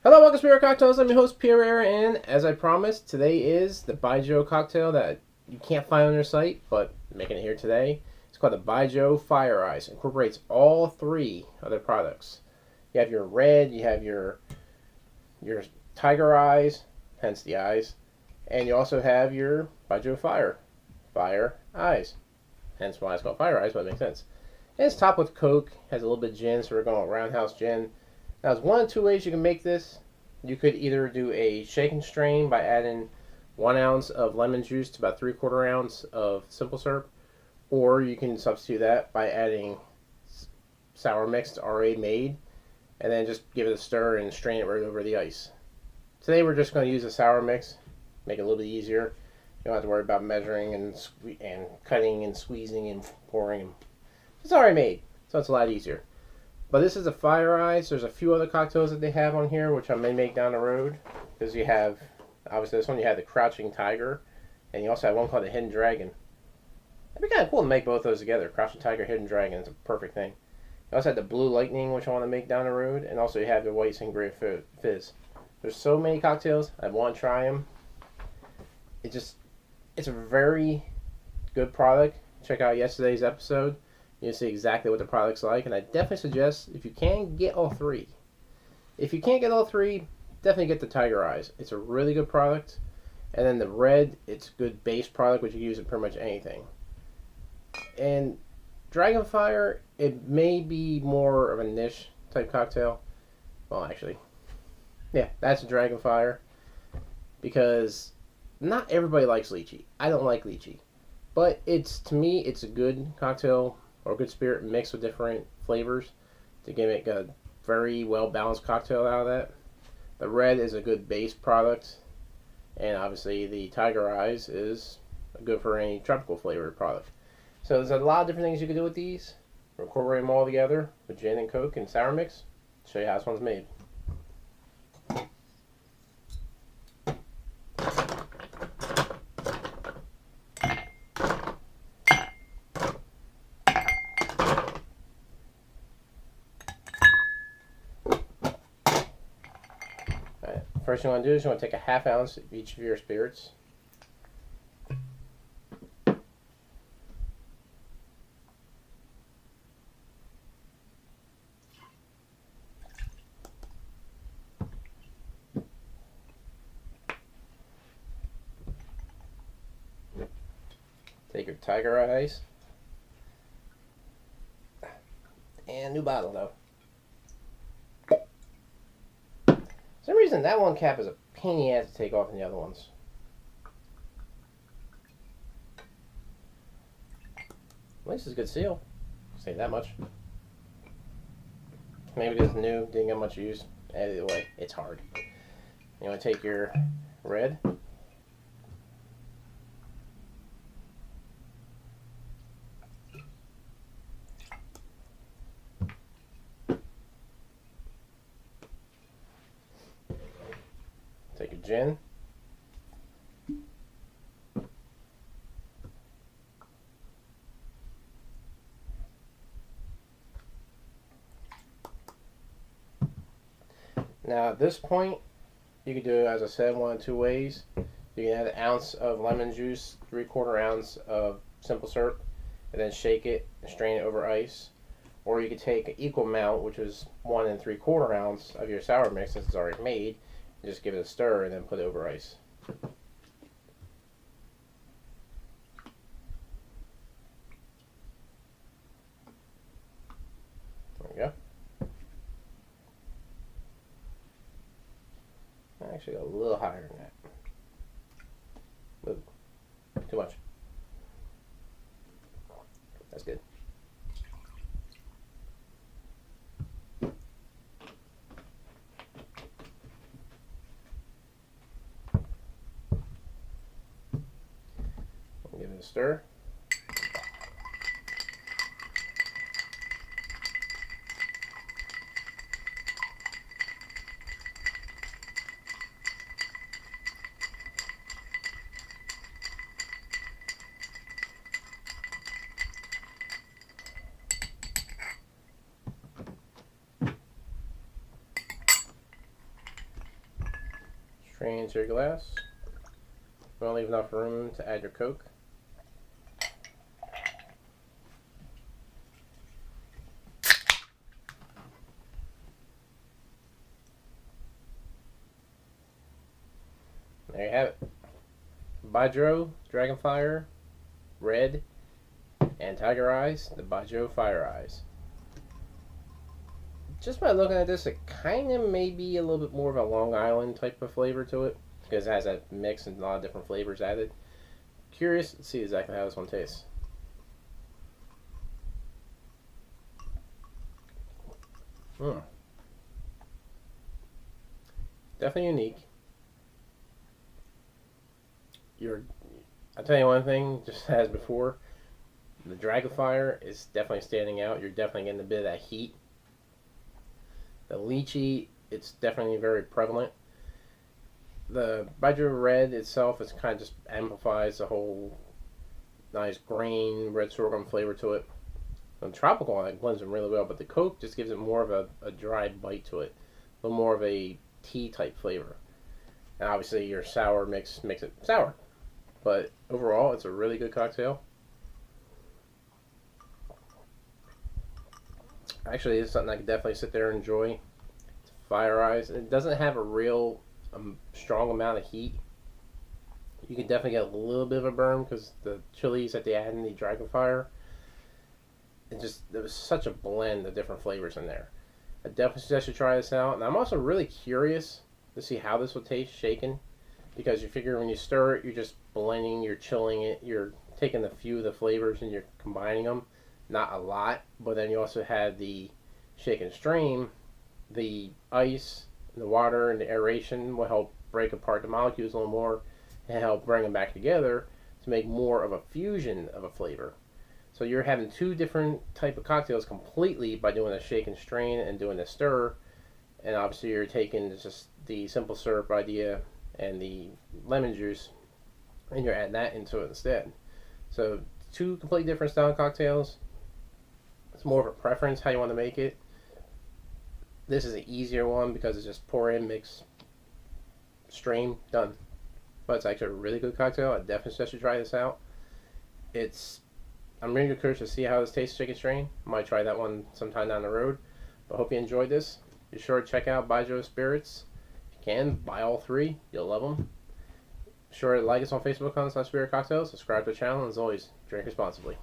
Hello, welcome to Spirit Cocktails. I'm your host, Pierre, and as I promised, today is the Byejoe cocktail that you can't find on their site, but I'm making it here today. It's called the Byejoe Fire Ice. It incorporates all three of their products. You have your red, you have your tiger eyes, hence the eyes, and you also have your Byejoe Fire eyes. Hence why it's called Fire Eyes, but it makes sense. And it's topped with Coke, has a little bit of gin, so we're going with roundhouse gin. Now, there's one of two ways you can make this. You could either do a shake and strain by adding 1 ounce of lemon juice to about 3/4 ounce of simple syrup, or you can substitute that by adding sour mix that's already made, and then just give it a stir and strain it right over the ice. Today we're just going to use a sour mix, make it a little bit easier. You don't have to worry about measuring and cutting and squeezing and pouring. It's already made, so it's a lot easier. But this is a Fire Ice. There's a few other cocktails that they have on here, which I may make down the road. Because you have, obviously this one, you have the Crouching Tiger. And you also have one called the Hidden Dragon. It'd be kind of cool to make both those together. Crouching Tiger, Hidden Dragon. It's a perfect thing. You also have the Blue Lightning, which I want to make down the road. And also you have the White Sangria Fizz. There's so many cocktails. I want to try them. It's a very good product. Check out yesterday's episode. You'll see exactly what the product's like, and I definitely suggest, if you can, get all three. If you can't get all three, definitely get the Tiger Eyes. It's a really good product. And then the red, it's a good base product, which you can use in pretty much anything. And Dragonfire, it may be more of a niche type cocktail. Well, actually, yeah, that's a Dragonfire. Because not everybody likes lychee. I don't like lychee. But to me, it's a good cocktail or good spirit mixed with different flavors to make a very well balanced cocktail out of that. The red is a good base product, and obviously the Tiger Eyes is good for any tropical flavored product. So there's a lot of different things you can do with these. Incorporate them all together with gin and Coke and sour mix. Show you how this one's made. First thing you want to do is you want to take a 1/2 ounce of each of your spirits. Take your Tiger Eyes. And new bottle though. For some reason, that one cap is a pain in the ass to take off than the other ones. At least it's a good seal. Say that much. Maybe it's new, didn't get much use. Either way, it's hard. You want to take your red. Take a gin. Now at this point, you can do it, as I said, one of two ways. You can add 1 ounce of lemon juice, 3/4 ounce of simple syrup, and then shake it and strain it over ice. Or you could take an equal amount, which is 1 3/4 ounce of your sour mix that's already made, and just give it a stir and then put it over ice. There we go. I actually go a little higher than that. Ooh, too much. That's good. Give it a stir. strain into your glass. You want to leave enough room to add your Coke. There you have it. Byejoe Dragonfire, Red, and Tiger Eyes, the Byejoe Fire Eyes. Just by looking at this, it kind of may be a little bit more of a Long Island type of flavor to it, because it has that mix and a lot of different flavors added. Curious to see exactly how this one tastes. Definitely unique. I'll tell you one thing, just as before, the Dragonfire is definitely standing out. You're definitely getting a bit of that heat. The lychee, it's definitely very prevalent. The Byejoe Red itself is kind of just amplifies the whole nice grain red sorghum flavor to it. The tropical one blends them really well, but the Coke just gives it more of a dry bite to it, a little more of a tea type flavor. And obviously your sour makes it sour. But overall, it's a really good cocktail. Actually, it's something I could definitely sit there and enjoy. It's Fire Eyes. It doesn't have a real strong amount of heat. You can definitely get a little bit of a burn because the chilies that they add in the Dragonfire. There was such a blend of different flavors in there. I definitely suggest you try this out. And I'm also really curious to see how this will taste shaken, because you figure when you stir it, you're just blending, you're chilling it, you're taking a few of the flavors and you're combining them. Not a lot, but then you also have the shake and strain. The ice, the water, and the aeration will help break apart the molecules a little more and help bring them back together to make more of a fusion of a flavor. So you're having two different type of cocktails completely by doing a shake and strain and doing a stir. And obviously you're taking just the simple syrup idea and the lemon juice and you're adding that into it instead. So two completely different style cocktails. It's more of a preference how you want to make it. This is an easier one because it's just pour in, mix, strain, done. But it's actually a really good cocktail. I definitely suggest you try this out. I'm really curious to see how this tastes, shake and strain. I might try that one sometime down the road. But hope you enjoyed this. Be sure to check out Byejoe Spirits. If you can, buy all three. You'll love them. Be sure to like us on Facebook on /Spirit Cocktails. Subscribe to the channel. And as always, drink responsibly.